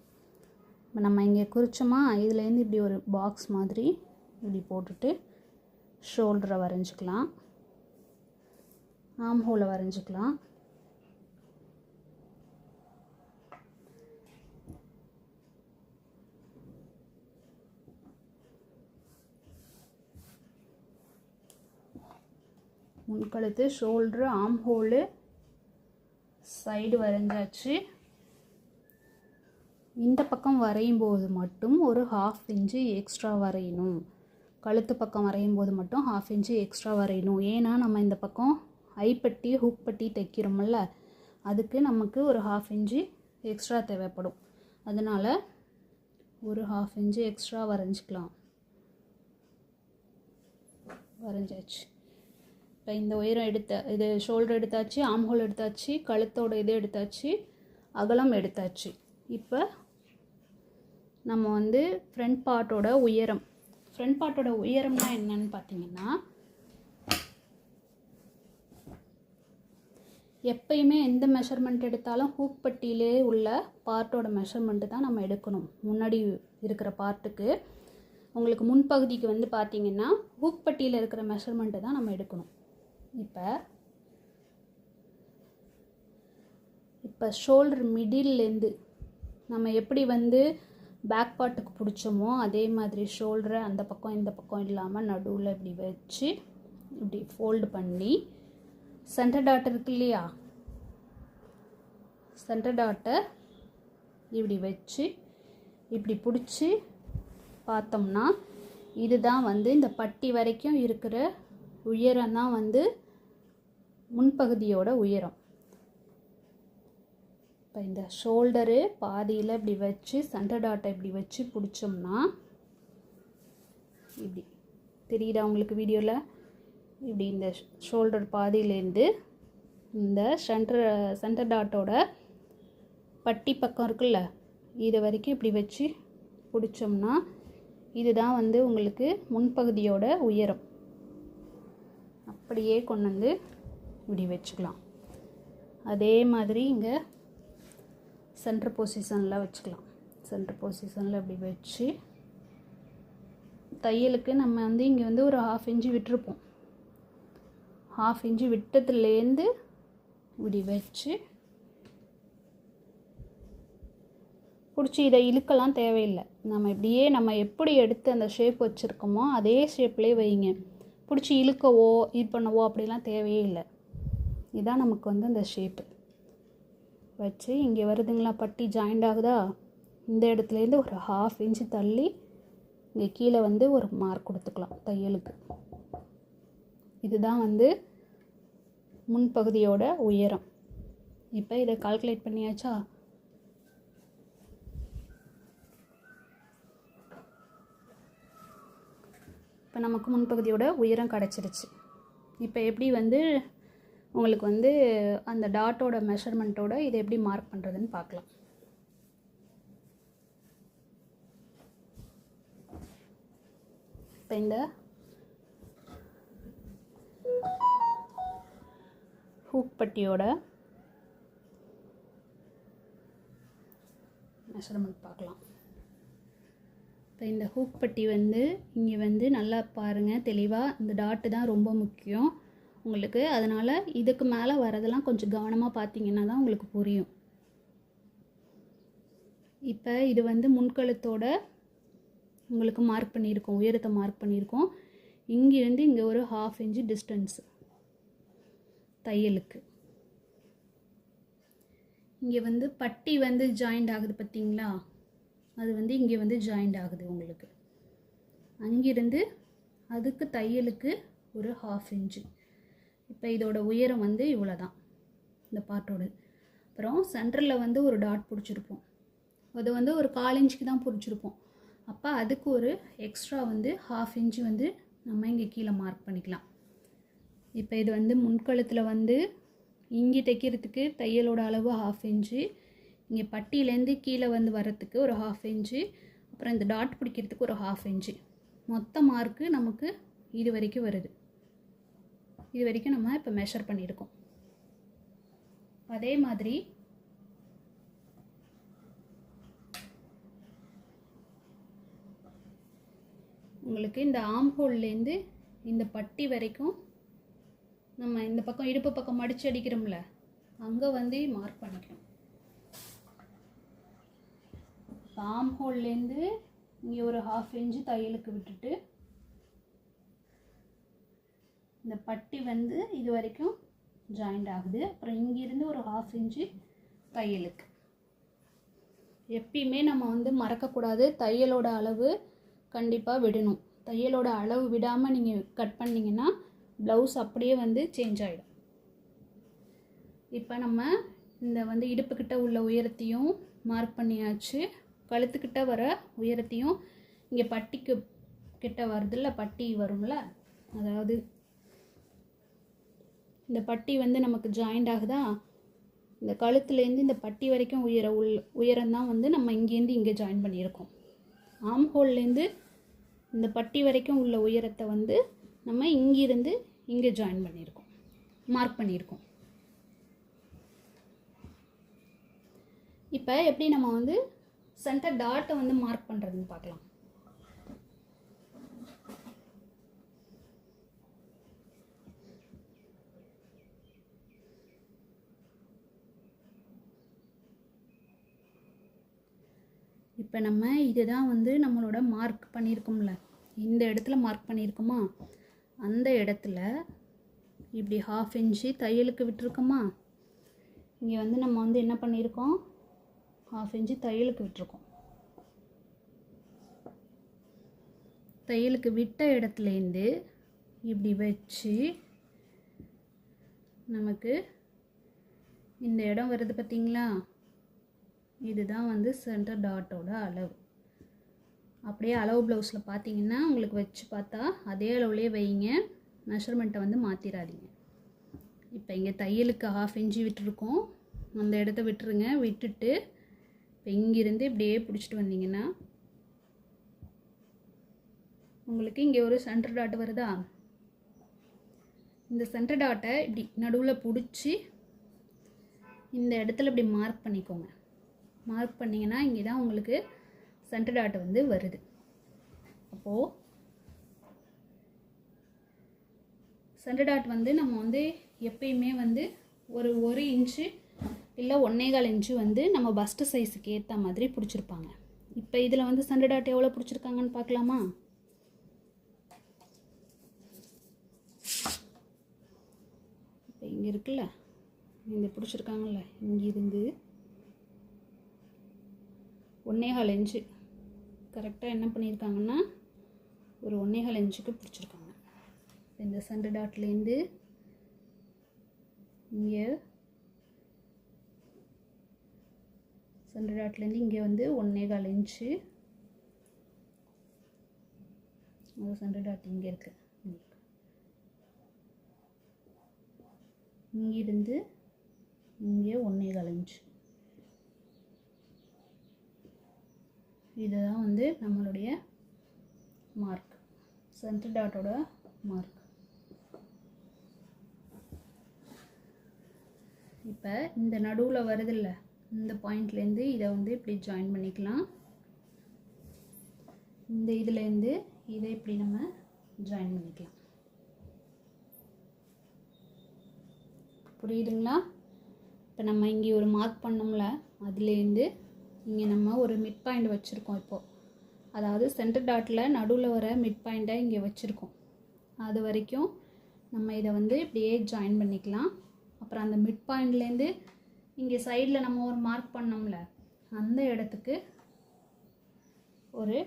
இப்போ நம்ம இங்கே குறிச்சோமா, இதுலேருந்து இப்படி ஒரு பாக்ஸ் மாதிரி இப்படி போட்டுட்டு ஷோல்டரை வரைஞ்சிக்கலாம், ஆர்ம் ஹோலை வரைஞ்சிக்கலாம். முன்கழுத்து, ஷோல்ட்ரு, ஆர்ம் ஹோலு, சைடு வரைஞ்சாச்சு. இந்த பக்கம் வரையும் போது மட்டும் ஒரு 1/2 இன்ச்சு எக்ஸ்ட்ரா வரையணும். கழுத்து பக்கம் வரையும் போது மட்டும் 1/2 இன்ச்சு எக்ஸ்ட்ரா வரையணும். ஏன்னா நம்ம இந்த பக்கம் ஐப்பட்டி ஹூக் பட்டி தைக்கிறோம்ல, அதுக்கு நமக்கு ஒரு 1/2 இன்ச்சு எக்ஸ்ட்ரா தேவைப்படும். அதனால் ஒரு 1/2 இன்ச்சு எக்ஸ்ட்ரா வரைஞ்சிக்கலாம். வரைஞ்சாச்சு. இப்போ இந்த உயரம் இது ஷோல்டர் எடுத்தாச்சு, ஆர்ம் ஹோல் எடுத்தாச்சு, கழுத்தோட இது எடுத்தாச்சு, அகலம் எடுத்தாச்சு. இப்போ நம்ம வந்து ஃப்ரண்ட் பார்ட்டோட உயரம், ஃப்ரண்ட் பார்ட்டோட உயரம்னா என்னன்னு பார்த்தீங்கன்னா, எப்பயுமே எந்த மெஷர்மெண்ட் எடுத்தாலும் ஹூக் பட்டியிலே உள்ள பார்ட்டோட மெஷர்மெண்ட்டு தான் நம்ம எடுக்கணும். முன்னாடி இருக்கிற பார்ட்டுக்கு உங்களுக்கு முன்பகுதிக்கு வந்து பார்த்திங்கன்னா ஹூக் பட்டியில் இருக்கிற மெஷர்மெண்ட்டு தான் நம்ம எடுக்கணும். இப்போ ஷோல்டர் மிடில்லேருந்து நம்ம எப்படி வந்து பேக் பார்ட்டுக்கு பிடிச்சோமோ அதே மாதிரி ஷோல்டரை அந்த பக்கம் இந்த பக்கம் இல்லாமல் நடுவில் இப்படி வச்சு இப்படி ஃபோல்டு பண்ணி சென்டர் டாட் இருக்கு இல்லையா, சென்டர் டாட்டை இப்படி வச்சு இப்படி பிடிச்சி பார்த்தோம்னா இதுதான் வந்து இந்த பட்டி வரைக்கும் இருக்கிற உயரம் தான் வந்து முன்பகுதியோட உயரம். இப்போ இந்த ஷோல்டரு பாதியில் இப்படி வச்சு சென்டர் டாட்டை இப்படி வச்சு பிடிச்சோம்னா இப்படி தெரியுதா உங்களுக்கு வீடியோவில், இப்படி இந்த ஷோல்டர் பாதியிலேருந்து இந்த சென்டர் டாட்டோட பட்டி பக்கம் இருக்குல்ல இது வரைக்கும் இப்படி வச்சு பிடிச்சோம்னா இதுதான் வந்து உங்களுக்கு முன்பகுதியோட உயரம். அப்படியே கொண்டு வந்து இப்படி வச்சுக்கலாம். அதே மாதிரி இங்கே சென்டர் பொசிஷனில் வச்சுக்கலாம். சென்டர் பொசிஷனில் இப்படி வச்சு தையலுக்கு நம்ம வந்து இங்கே வந்து ஒரு 1/2 இன்ச்சு விட்டுருப்போம். 1/2 இன்ச்சு விட்டதுலேருந்து இப்படி வச்சு பிடிச்சி இதை இழுக்கலாம் தேவையில்லை. நம்ம இப்படியே நம்ம எப்படி எடுத்து அந்த ஷேப் வச்சுருக்கோமோ அதே ஷேப்லேயே வைங்க. பிடிச்சி இழுக்கவோ இது பண்ணவோ அப்படிலாம் தேவையே இல்லை. இதுதான் நமக்கு வந்து அந்த ஷேப்பு வச்சு இங்கே வருதுங்களா, பட்டி ஜாயிண்ட் ஆகுதா, இந்த இடத்துலேருந்து ஒரு 1/2 இன்ச்சு தள்ளி இங்கே கீழே வந்து ஒரு மார்க் கொடுத்துக்கலாம் தையலுக்கு. இதுதான் வந்து முன்பகுதியோட உயரம். இப்போ இதை கால்குலேட் பண்ணியாச்சா? இப்போ நமக்கு முன்பகுதியோட உயரம் கிடச்சிருச்சு. இப்போ எப்படி வந்து உங்களுக்கு வந்து அந்த டாட்டோட மெஷர்மெண்ட்டோட இதை எப்படி மார்க் பண்ணுறதுன்னு பார்க்கலாம். இப்போ இந்த ஹூக் பட்டியோட மெஷர்மெண்ட் பார்க்கலாம். இப்போ இந்த ஹூக் பட்டி வந்து இங்கே வந்து நல்லா பாருங்கள் தெளிவாக, இந்த டாட்டு தான் ரொம்ப முக்கியம் உங்களுக்கு. அதனால் இதுக்கு மேலே வரதெல்லாம் கொஞ்சம் கவனமாக பார்த்தீங்கன்னா தான் உங்களுக்கு புரியும். இப்போ இது வந்து முன்கழுத்தோட உங்களுக்கு மார்க் பண்ணியிருக்கோம், உயரத்தை மார்க் பண்ணியிருக்கோம். இங்கேருந்து இங்கே ஒரு 1/2 இன்ச்சு டிஸ்டன்ஸ் தையலுக்கு. இங்கே வந்து பட்டி வந்து ஜாயிண்ட் ஆகுது பார்த்தீங்களா, அது வந்து இங்கே வந்து ஜாயிண்ட் ஆகுது உங்களுக்கு. அங்கிருந்து அதுக்கு தையலுக்கு ஒரு 1/2 இன்ச்சு. இப்போ இதோட உயரம் வந்து இவ்வளோ தான் இந்த பார்ட்டோட. அப்புறம் சென்டரில் வந்து ஒரு டாட் பிடிச்சிருப்போம், அது வந்து ஒரு 1/4 இன்ச்சுக்கு தான் பிடிச்சிருப்போம். அப்போ அதுக்கு ஒரு எக்ஸ்ட்ரா வந்து 1/2 இன்ச்சு வந்து நம்ம இங்கே கீழே மார்க் பண்ணிக்கலாம். இப்போ இது வந்து முன்கழுத்தில் வந்து இங்கே தைக்கிறதுக்கு தையலோட அளவு 1/2 இன்ச்சு, இங்கே பட்டியிலேருந்து கீழே வந்து வரத்துக்கு ஒரு 1/2 இன்ச்சு, அப்புறம் இந்த டாட் பிடிக்கிறதுக்கு ஒரு 1/2 இன்ச்சு. மொத்த மார்க்கு நமக்கு இது வரைக்கும் வருது. இது வரைக்கும் நம்ம இப்போ மெஷர் பண்ணியிருக்கோம். அதே மாதிரி உங்களுக்கு இந்த ஆம் ஹோல்லேருந்து இந்த பட்டி வரைக்கும் நம்ம இந்த பக்கம் இடுப்பு பக்கம் மடித்து அடிக்கிறோம்ல, அங்கே வந்து மார்க் பண்ணிக்கணும். ஆம் ஹோல்லேருந்து இங்கே ஒரு 1/2 இன்ச்சு தையலுக்கு விட்டுட்டு இந்த பட்டி வந்து இது வரைக்கும் ஜாயிண்ட் ஆகுது. அப்புறம் இங்கேருந்து ஒரு 1/2 இன்ச்சு தையலுக்கு. எப்பயுமே நம்ம வந்து மறக்கக்கூடாது, தையலோட அளவு கண்டிப்பாக விடணும். தையலோட அளவு விடாமல் நீங்கள் கட் பண்ணிங்கன்னா ப்ளவுஸ் அப்படியே வந்து சேஞ்ச் ஆகிடும். இப்போ நம்ம இந்த வந்து இடுப்புக்கிட்ட உள்ள உயரத்தையும் மார்க் பண்ணியாச்சு, கழுத்துக்கிட்ட வர உயரத்தையும், இங்கே பட்டிக்கு கிட்ட வருதுல்ல, பட்டி வரும்ல, அதாவது இந்த பட்டி வந்து நமக்கு ஜாயிண்ட் ஆகுதா, இந்த கழுத்துலேருந்து இந்த பட்டி வரைக்கும் உயரம் தான் வந்து நம்ம இங்கேருந்து இங்கே ஜாயின் பண்ணியிருக்கோம். ஆம் ஹோல்லேருந்து இந்த பட்டி வரைக்கும் உள்ள உயரத்தை வந்து நம்ம இங்கிருந்து இங்கே ஜாயின் பண்ணியிருக்கோம், மார்க் பண்ணியிருக்கோம். இப்போ எப்படி நம்ம வந்து சென்டர் டாட்டை வந்து மார்க் பண்ணுறதுன்னு பார்க்கலாம். இப்போ நம்ம இதுதான் வந்து நம்மளோட மார்க் பண்ணியிருக்கோம்ல, இந்த இடத்துல மார்க் பண்ணியிருக்கோமா, அந்த இடத்துல இப்படி 1/2 இன்ச்சு தையலுக்கு விட்டுருக்கோமா, இங்கே வந்து நம்ம வந்து என்ன பண்ணியிருக்கோம், 1/2 இன்ச்சு தையலுக்கு விட்டுருக்கோம். தையலுக்கு விட்ட இடத்துலேருந்து இப்படி வச்சு நமக்கு இந்த இடம் வருது பார்த்திங்களா, இதுதான் வந்து சென்டர் டாட்டோட அளவு. அப்படியே அளவு ப்ளவுஸில் பார்த்தீங்கன்னா உங்களுக்கு வச்சு பார்த்தா அதே அளவுலேயே வைங்க, மெஷர்மெண்ட்டை வந்து மாற்றிடாதீங்க. இப்போ இங்கே தையலுக்கு 1/2 இன்ச்சு விட்டுருக்கோம், அந்த இடத்த விட்டுருங்க. விட்டுட்டு இப்போ இங்கிருந்து இப்படியே பிடிச்சிட்டு வந்தீங்கன்னா உங்களுக்கு இங்கே ஒரு சென்டர் டாட் வருதா, இந்த சென்டர் டாட்டை இப்படி நடுவில் பிடிச்சி இந்த இடத்துல இப்படி மார்க் பண்ணிக்கோங்க. மார்க் பண்ணிங்கன்னா இங்கே தான் உங்களுக்கு சென்டர் டாட் வந்து வருது. அப்போது சென்டர் டாட் வந்து நம்ம வந்து எப்பயுமே வந்து ஒரு 1 இன்ச்சு இல்லை 1.25 இன்ச்சு வந்து நம்ம பஸ்ட் சைஸுக்கு ஏற்ற மாதிரி பிடிச்சிருப்பாங்க. இப்போ இதில் வந்து சென்டர் டாட் எவ்வளோ பிடிச்சிருக்காங்கன்னு பார்க்கலாமா. இப்போ இங்கே இருக்குல்ல, இங்கே பிடிச்சிருக்காங்கல்ல, இங்கிருந்து 1.25 இன்ச்சு கரெக்டாக என்ன பண்ணியிருக்காங்கன்னா ஒரு 1.25 இன்ச்சுக்கு பிடிச்சிருக்காங்க. இந்த சென்டர் டாட்லேருந்து இங்கே சென்டர் டாட்லேருந்து இங்கே வந்து 1.25 இன்ச்சு, சென்டர் டாட் இங்கே இருக்குது, இங்கிருந்து இங்கே 1.25 இன்ச்சு. இதுதான் வந்து நம்மளுடைய மார்க், சென்டர் டாட்டோட மார்க். இப்போ இந்த நடுவில் வருதில்ல, இந்த பாயிண்ட்லேருந்து இதை வந்து இப்படி ஜாயின் பண்ணிக்கலாம். இந்த இதுலேருந்து இதை இப்படி நம்ம ஜாயின் பண்ணிக்கலாம். புரியுதுங்களா. இப்போ நம்ம இங்கே ஒரு மார்க் பண்ணோம்ல, அதுலேருந்து இங்கே நம்ம ஒரு மிட் பாயிண்ட் வச்சுருக்கோம். இப்போது அதாவது சென்டர் டாட்டில் நடுவில் வர மிட் பாயிண்ட்டை இங்கே வச்சுருக்கோம். அது வரைக்கும் நம்ம இதை வந்து இப்படியே ஜாயின் பண்ணிக்கலாம். அப்புறம் அந்த மிட் பாயிண்ட்லேருந்து இங்கே சைடில் நம்ம ஒரு மார்க் பண்ணோம்ல, அந்த இடத்துக்கு ஒரு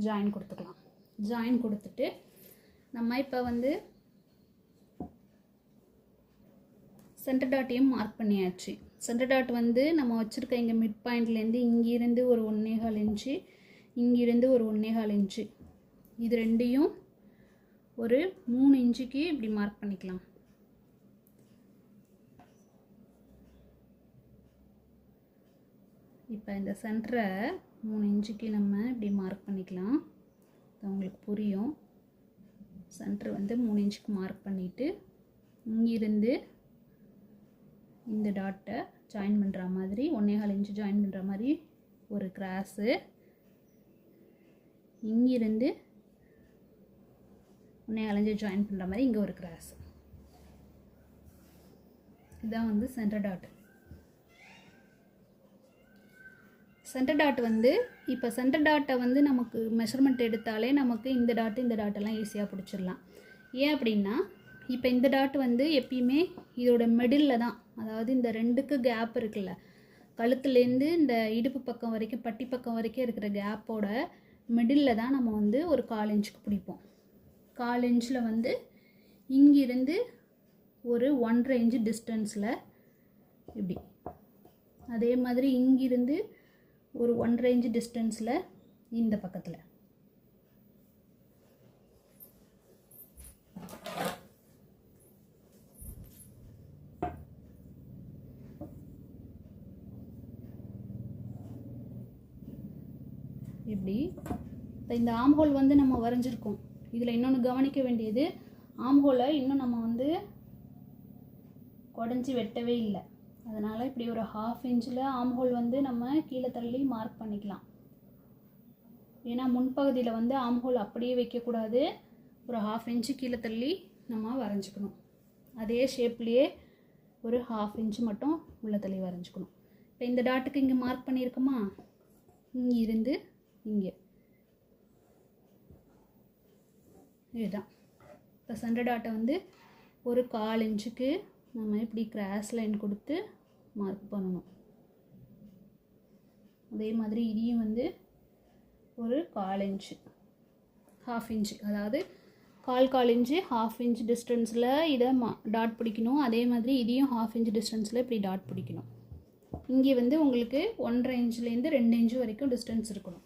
ஜாயின் கொடுத்துக்கலாம். ஜாயின் கொடுத்துட்டு நம்ம இப்போ வந்து சென்டர் டாட்டையும் மார்க் பண்ணியாச்சு. சென்டர் டாட் வந்து நம்ம வச்சுருக்க இங்கே மிட் பாயிண்ட்லேருந்து இங்கிருந்து ஒரு 1.25 இன்ச்சு, இங்கிருந்து ஒரு 1.25 இன்ச்சு, இது ரெண்டையும் ஒரு 3 இன்ச்சுக்கு இப்படி மார்க் பண்ணிக்கலாம். இப்போ இந்த சென்டரை 3 இன்ச்சுக்கு நம்ம இப்படி மார்க் பண்ணிக்கலாம். உங்களுக்கு புரியும். சென்டர் வந்து 3 இன்ச்சுக்கு மார்க் பண்ணிவிட்டு இங்கிருந்து இந்த டாட்டை ஜாயின் பண்ணுற மாதிரி 1.25 இன்ச்சு ஜாயின் பண்ணுற மாதிரி ஒரு கிராஸு, இங்கிருந்து 1.25 இன்ச்சு ஜாயின் பண்ணுற மாதிரி இங்கே ஒரு கிராஸ். இதுதான் வந்து சென்டர் டாட். சென்டர் டாட் வந்து இப்போ சென்டர் டாட்டை வந்து நமக்கு மெஷர்மெண்ட் எடுத்தாலே நமக்கு இந்த டாட்டெல்லாம் ஈஸியாக பிடிச்சிடலாம். ஏன் அப்படின்னா இப்போ இந்த டாட் வந்து எப்பயுமே இதோட மிடில் தான், அதாவது இந்த ரெண்டுக்கு கேப் இருக்குல்ல, கழுத்துலேருந்து இந்த இடுப்பு பக்கம் வரைக்கும் பட்டி பக்கம் வரைக்கும் இருக்கிற கேப்போட மிடில் தான் நம்ம வந்து ஒரு 1/4 இன்ச்சுக்கு பிடிப்போம். 1/4 இன்ச்சில் வந்து இங்கிருந்து ஒரு 1.5 இன்ச்சு டிஸ்டன்ஸில் இப்படி, அதே மாதிரி இங்கிருந்து ஒரு 1.5 இன்ச்சு டிஸ்டன்ஸில் இந்த பக்கத்தில் இப்படி. இப்போ இந்த ஆம்ஹோல் வந்து நம்ம வரைஞ்சிருக்கோம். இதில் இன்னொன்று கவனிக்க வேண்டியது, ஆம்ஹோலை இன்னும் நம்ம வந்து குடஞ்சி வெட்டவே இல்லை. அதனால் இப்படி ஒரு 1/2 இன்ச்சில் ஆம்ஹோல் வந்து நம்ம கீழே தள்ளி மார்க் பண்ணிக்கலாம். ஏன்னா முன்பகுதியில் வந்து ஆம்ஹோல் அப்படியே வைக்கக்கூடாது, ஒரு 1/2 இன்ச்சு கீழே தள்ளி நம்ம வரைஞ்சிக்கணும். அதே ஷேப்லேயே ஒரு 1/2 இன்ச்சு மட்டும் உள்ள தள்ளி வரைஞ்சிக்கணும். இப்போ இந்த டாட்டுக்கு இங்கே மார்க் பண்ணியிருக்கோமா, இங்கிருந்து இங்கே இதுதான். இப்போ சென்டர் டாட்டை வந்து ஒரு 1/4 இன்ச்சுக்கு நம்ம இப்படி கிராஸ் லைன் கொடுத்து மார்க் பண்ணணும். அதே மாதிரி இதையும் வந்து ஒரு 1/4 இன்ச்சு 1/2 இன்ச்சு, அதாவது 1/4 இன்ச்சு 1/2 இன்ச் டிஸ்டன்ஸில் இதை டாட் பிடிக்கணும். அதே மாதிரி இதையும் 1/2 இன்ச் டிஸ்டன்ஸில் இப்படி டாட் பிடிக்கணும். இங்கே வந்து உங்களுக்கு 1.5 இன்ச்லேருந்து 2 இன்ச்சு வரைக்கும் டிஸ்டன்ஸ் இருக்கணும்.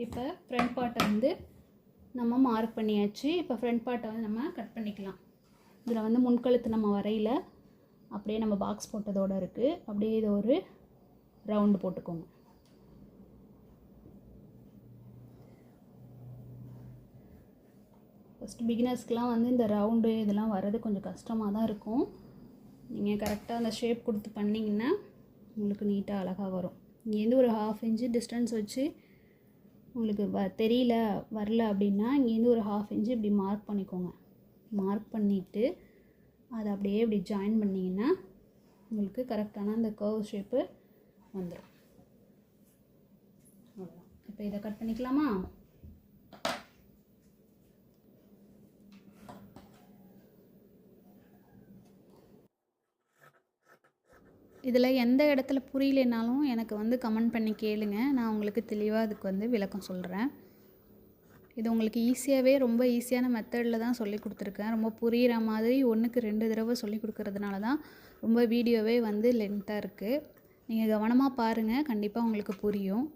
இப்போ ஃப்ரண்ட் பார்ட்டை வந்து நம்ம மார்க் பண்ணியாச்சு. இப்போ ஃப்ரண்ட் பார்ட்டை வந்து நம்ம கட் பண்ணிக்கலாம். இதில் வந்து முன்கழுத்து நம்ம வரையில் அப்படியே நம்ம பாக்ஸ் போட்டதோடு இருக்குது. அப்படியே இதை ஒரு ரவுண்டு போட்டுக்கோங்க. ஃபஸ்ட்டு பிகினர்ஸ்க்கெலாம் வந்து இந்த ரவுண்டு இதெல்லாம் வர்றது கொஞ்சம் கஷ்டமாக தான் இருக்கும். நீங்கள் கரெக்டாக அந்த ஷேப் கொடுத்து பண்ணிங்கன்னா உங்களுக்கு நீட்டாக அழகாக வரும். இங்கேருந்து ஒரு 1/2 இன்ச்சு டிஸ்டன்ஸ் வச்சு உங்களுக்கு வரல அப்படின்னா இங்கேருந்து ஒரு 1/2 இன்ச்சு இப்படி மார்க் பண்ணிக்கோங்க. மார்க் பண்ணிவிட்டு அதை அப்படியே இப்படி ஜாயின் பண்ணிங்கன்னா உங்களுக்கு கரெக்டான அந்த கர்வ் ஷேப்பு வந்துடும். அவ்வளோதான். இப்போ இதை கட் பண்ணிக்கலாமா? இதில் எந்த இடத்துல புரியலைனாலும் எனக்கு வந்து கமெண்ட் பண்ணி கேளுங்க. நான் உங்களுக்கு தெளிவாக அதுக்கு வந்து விளக்கம் சொல்கிறேன். இது உங்களுக்கு ஈஸியாகவே ரொம்ப ஈஸியான மெத்தடில் தான் சொல்லி கொடுத்துருக்கேன். ரொம்ப புரிகிற மாதிரி 1க்கு 2 தடவை சொல்லி கொடுக்கறதுனால தான் ரொம்ப வீடியோவே வந்து லென்த்தாக இருக்குது. நீங்கள் கவனமாக பாருங்கள், கண்டிப்பாக உங்களுக்கு புரியும்.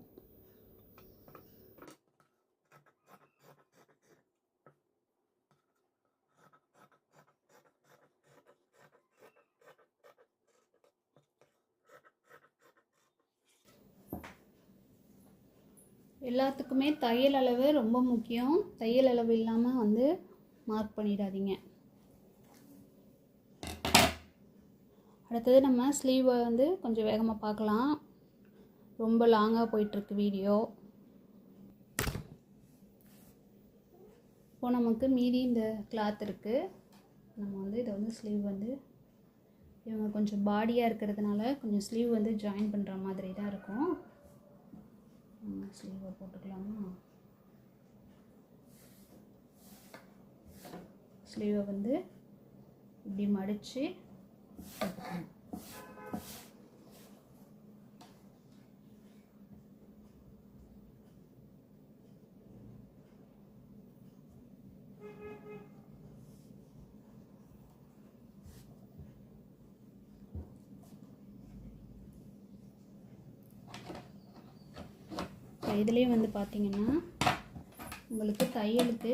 எல்லாத்துக்குமே தையல் அளவு ரொம்ப முக்கியம். தையல் அளவு இல்லாமல் வந்து மார்க் பண்ணிடாதீங்க. அடுத்தது நம்ம ஸ்லீவை வந்து கொஞ்சம் வேகமாக பார்க்கலாம். ரொம்ப லாங்காக போயிட்டுருக்கு வீடியோ. இப்போது நமக்கு மீதி இந்த கிளாத் இருக்குது. நம்ம வந்து இதை வந்து ஸ்லீவ் வந்து இவங்க கொஞ்சம் பாடியாக இருக்கிறதுனால கொஞ்சம் ஸ்லீவ் வந்து ஜாயின் பண்ணுற மாதிரி தான் இருக்கும். ஸ்லீவை போட்டுக்கலாமா? ஸ்லீவை வந்து இப்படி மடித்து போட்டுக்கணும். இதுலேயே வந்து பார்த்திங்கன்னா உங்களுக்கு தையலுக்கு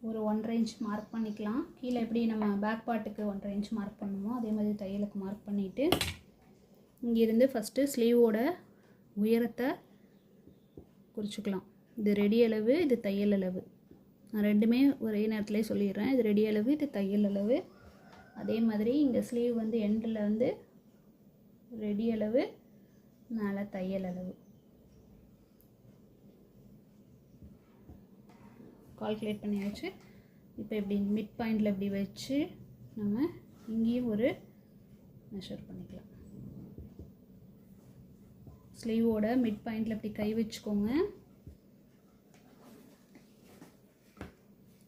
ஒரு 1.5 இன்ச் மார்க் பண்ணிக்கலாம். கீழே எப்படி நம்ம பேக் பார்ட்டுக்கு 1.5 இன்ச் மார்க் பண்ணுமோ அதே மாதிரி தையலுக்கு மார்க் பண்ணிவிட்டு இங்கேருந்து ஃபஸ்ட்டு ஸ்லீவோட உயரத்தை குறிச்சிக்கலாம். இது ரெடி அளவு, இது தையல் அளவு. நான் ரெண்டுமே ஒரே நேரத்துலேயே சொல்லிடுறேன். இது ரெடி அளவு, இது தையல் அளவு. அதே மாதிரி இங்கே ஸ்லீவ் வந்து எண்டில் வந்து ரெடி அளவு, மேலே தையல் அளவு. கால்குலேட் பண்ணியாச்சு. இப்போ இப்படி மிட் பாயிண்டில் இப்படி வச்சு நம்ம இங்கேயும் ஒரு மெஷர் பண்ணிக்கலாம். ஸ்லீவோட மிட் பாயிண்டில் இப்படி கை வச்சுக்கோங்க.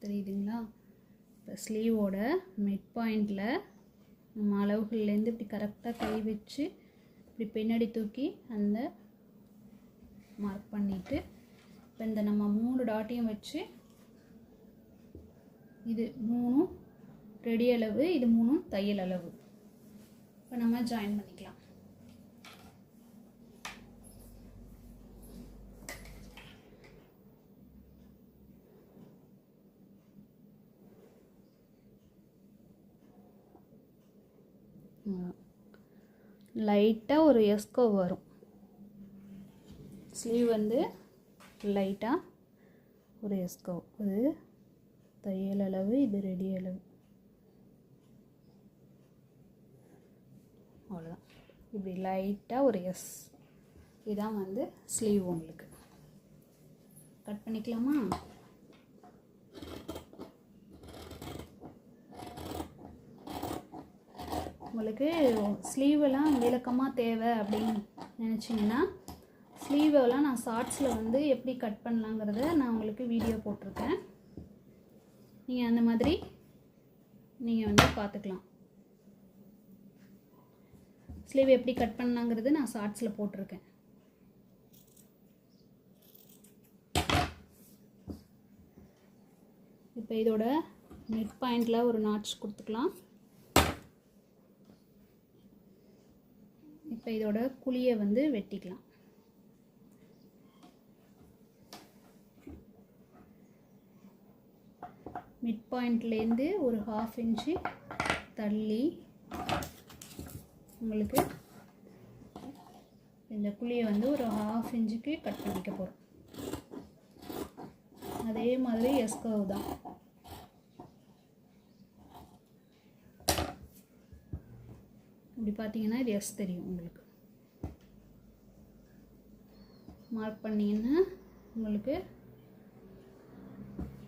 தெரியுதுங்களா? இப்போ ஸ்லீவோட மிட் பாயிண்டில் நம்ம அளவுகள்லேருந்து இப்படி கரெக்டாக கை வச்சு இப்படி பின்னாடி தூக்கி அந்த மார்க் பண்ணிவிட்டு இப்போ இந்த நம்ம 3 டாட்டையும் வச்சு இது 3 ரெடி அளவு, இது 3 தையல் அளவு. இப்போ நம்ம ஜாயின் பண்ணிக்கலாம். லைட்டாக ஒரு எஸ்கோ வரும். ஸ்லீவ் வந்து லைட்டாக ஒரு எஸ்கோ. இது தையல் அளவு, இது ரெடி அளவு. அவ்வளோதான். இப்படி லைட்டாக ஒரு எஸ். இதுதான் வந்து ஸ்லீவ். உங்களுக்கு கட் பண்ணிக்கலாமா? உங்களுக்கு ஸ்லீவெல்லாம் விளக்கமாக தேவை அப்படின்னு நினச்சிங்கன்னா ஸ்லீவெல்லாம் நான் ஷார்ட்ஸில் வந்து எப்படி கட் பண்ணலாங்கிறத நான் உங்களுக்கு வீடியோ போட்டிருக்கேன். நீங்கள் அந்த மாதிரி நீங்கள் வந்து பார்த்துக்கலாம். ஸ்லீவ் எப்படி கட் பண்ணலாங்கிறது நான் ஷார்ட்ஸில் போட்டிருக்கேன். இப்போ இதோட நெக் பாயிண்டில் ஒரு நாட்ச் கொடுத்துக்கலாம். இப்போ இதோட குழியை வந்து வெட்டிக்கலாம். மிட் பாயிண்ட்லேருந்து ஒரு 1/2 இன்ச்சு தள்ளி உங்களுக்கு இந்த குழியை வந்து ஒரு 1/2 இன்ச்சுக்கு கட் பண்ணிக்க போகிறோம். அதே மாதிரி எஸ் கர்வ் தான். இப்படி பார்த்தீங்கன்னா இது எஸ் தெரியும். உங்களுக்கு மார்க் பண்ணிங்கன்னா உங்களுக்கு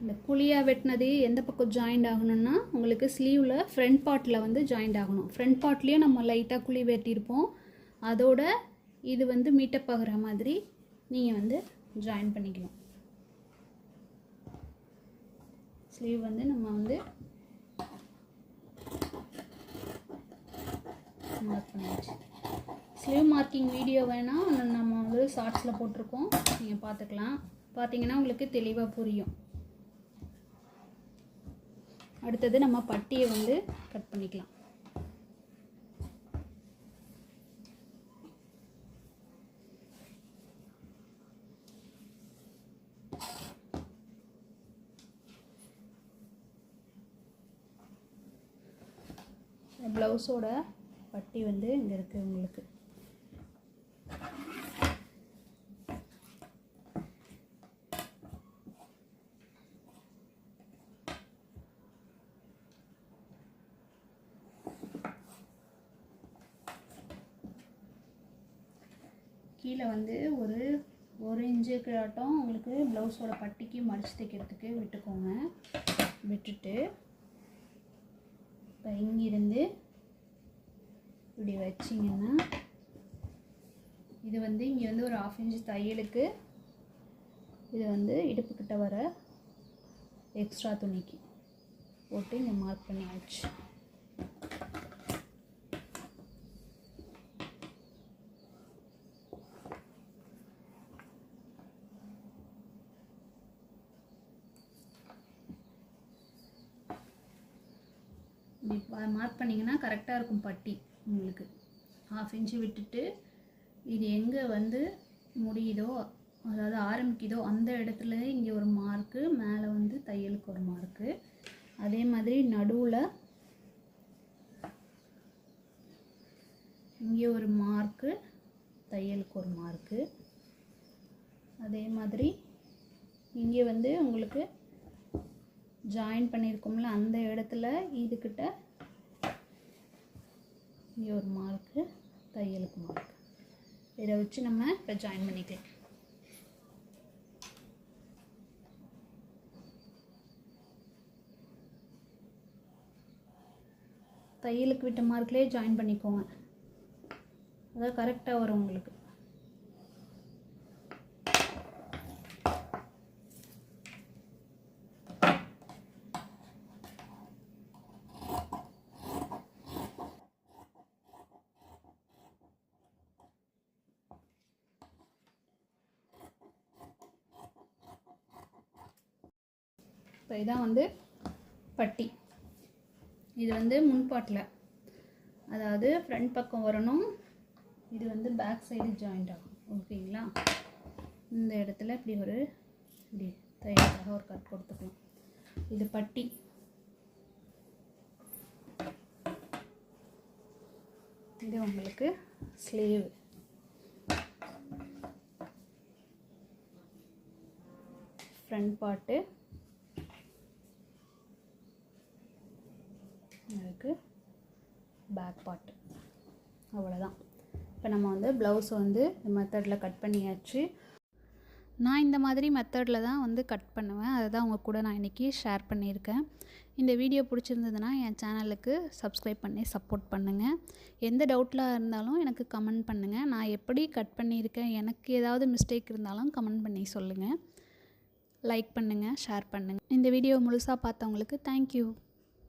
இந்த குழியாக வெட்டினது எந்த பக்கம் ஜாயிண்ட் ஆகணும்னா உங்களுக்கு ஸ்லீவில் ஃப்ரண்ட் பார்ட்டில் வந்து ஜாயிண்ட் ஆகணும். ஃப்ரண்ட் பார்ட்லேயும் நம்ம லைட்டாக குழி வெட்டியிருப்போம். அதோட இது வந்து மீட்டப் ஆகிற மாதிரி நீங்கள் வந்து ஜாயின் பண்ணிக்கணும். ஸ்லீவ் வந்து நம்ம வந்து மார்க் பண்ணியாச்சு. ஸ்லீவ் மார்க்கிங் வீடியோ வேணால் நம்ம வந்து ஷார்ட்ஸில் போட்டிருக்கோம், நீங்கள் பார்த்துக்கலாம். பார்த்தீங்கன்னா உங்களுக்கு தெளிவாக புரியும். அடுத்தது நம்ம பட்டியை வந்து கட் பண்ணிக்கலாம். ப்ளவுஸோட பட்டி வந்து இங்கே இருக்குது. உங்களுக்கு கீழே வந்து ஒரு 1 இன்ச்சுக்கு ஆட்டம் உங்களுக்கு ப்ளவுஸோட பட்டிக்கு மடித்து தைக்கிறதுக்கு விட்டுக்கோங்க. விட்டுட்டு இப்போ இங்கிருந்து இப்படி வச்சிங்கன்னா இது வந்து இங்கே வந்து ஒரு 1/2 இன்ச்சு தையலுக்கு இது வந்து இடுப்புக்கிட்ட வர எக்ஸ்ட்ரா துணிக்கு போட்டு இங்கே மார்க் பண்ணியாச்சு. மார்க் பண்ணிங்கன்னா கரெக்டாக இருக்கும் பட்டி. உங்களுக்கு 1/2 இன்ச்சு விட்டுட்டு இது எங்கே வந்து முடியுதோ, அதாவது ஆரம்பிக்குதோ அந்த இடத்துல இங்கே ஒரு மார்க்கு, மேலே வந்து தையலுக்கு ஒரு மார்க்கு, அதே மாதிரி நடுவில் இங்கே ஒரு மார்க்கு, தையலுக்கு ஒரு மார்க்கு, அதே மாதிரி இங்கே வந்து உங்களுக்கு ஜாயின் பண்ணியிருக்கோம்ல அந்த இடத்துல இதுக்கிட்ட இங்கே ஒரு மார்க்கு, தையலுக்கு மார்க்கு. இதை வச்சு நம்ம இப்போ ஜாயின் பண்ணிக்கலாம். தையலுக்கு விட்ட மார்க்லேயே ஜாயின் பண்ணிக்கோங்க, அதாவது கரெக்டாக வரும் உங்களுக்கு. இப்போ இதான் வந்து பட்டி. இது வந்து முன்பாட்டில், அதாவது ஃப்ரண்ட் பக்கம் வரணும். இது வந்து பேக் சைடு ஜாயிண்ட் ஆகும். ஓகேங்களா? இந்த இடத்துல இப்படி ஒரு இப்படி தையலுக்காக ஒரு கட் கொடுத்துக்கலாம். இது பட்டி. இது உங்களுக்கு ஸ்லீவ். ஃப்ரண்ட் பார்ட்டு அதுக்கு பேக் பார்ட்டு. அவ்வளோதான். இப்போ நம்ம வந்து ப்ளவுஸ் வந்து இந்த மெத்தடில் கட் பண்ணியாச்சு. நான் இந்த மாதிரி மெத்தடில் தான் வந்து கட் பண்ணுவேன். அதை தான் உங்கள் கூட நான் இன்றைக்கி ஷேர் பண்ணியிருக்கேன். இந்த வீடியோ பிடிச்சிருந்ததுன்னா என் சேனலுக்கு சப்ஸ்கிரைப் பண்ணி சப்போர்ட் பண்ணுங்கள். எந்த டவுட்லாம் இருந்தாலும் எனக்கு கமெண்ட் பண்ணுங்கள். நான் எப்படி கட் பண்ணியிருக்கேன், எனக்கு ஏதாவது மிஸ்டேக் இருந்தாலும் கமெண்ட் பண்ணி சொல்லுங்கள். லைக் பண்ணுங்கள், ஷேர் பண்ணுங்கள். இந்த வீடியோ முழுசாக பார்த்தவங்களுக்கு தேங்க்யூ.